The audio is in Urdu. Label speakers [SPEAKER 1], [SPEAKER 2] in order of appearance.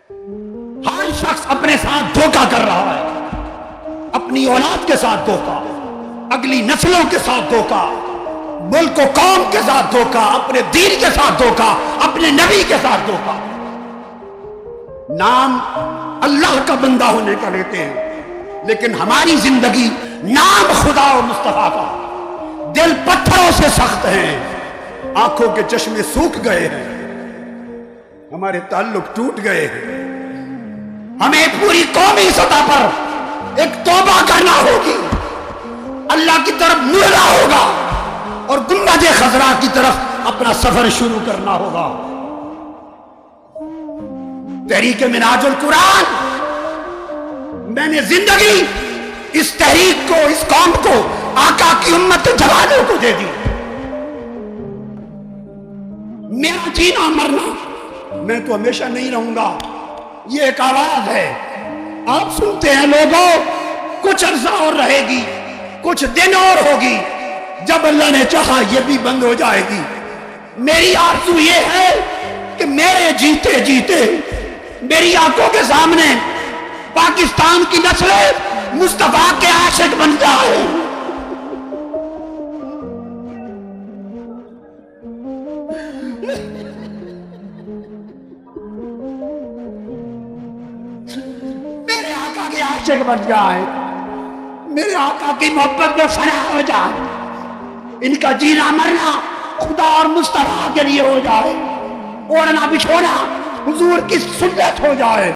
[SPEAKER 1] ہر شخص اپنے ساتھ دھوکہ کر رہا ہے، اپنی اولاد کے ساتھ دھوکہ، اگلی نسلوں کے ساتھ دھوکہ، ملک و قوم کے ساتھ دھوکہ، اپنے دین کے ساتھ دھوکہ، اپنے نبی کے ساتھ دھوکہ۔ نام اللہ کا بندہ ہونے کا لیتے ہیں، لیکن ہماری زندگی نام خدا و مصطفیٰ کا۔ دل پتھروں سے سخت ہیں، آنکھوں کے چشمے سوکھ گئے ہیں، ہمارے تعلق ٹوٹ گئے ہیں۔ ہمیں پوری قومی سطح پر ایک توبہ کرنا ہوگی، اللہ کی طرف مڑنا ہوگا اور گنبد خضرا کی طرف اپنا سفر شروع کرنا ہوگا۔ تحریک منہاج القرآن، میں نے زندگی اس تحریک کو، اس قوم کو، آقا کی امت کے جوانوں کو دے دی۔ میرا جینا مرنا، میں تو ہمیشہ نہیں رہوں گا، یہ ایک آواز ہے، آپ سنتے ہیں لوگوں، کچھ عرصہ اور رہے گی، کچھ دن اور ہوگی، جب اللہ نے چاہا یہ بھی بند ہو جائے گی۔ میری آرزو یہ ہے کہ میرے جیتے جیتے میری آنکھوں کے سامنے پاکستان کی نسلیں مصطفیٰ کے عاشق بن جائیں۔ میرے آقا کے عاشق بن جائیں، میرے آقا کی محبت میں فنا ہو جائے، ان کا جینا مرنا خدا اور مصطفیٰ کے لیے ہو جائے، اوڑھنا بچھونا حضور کی سنت ہو جائے۔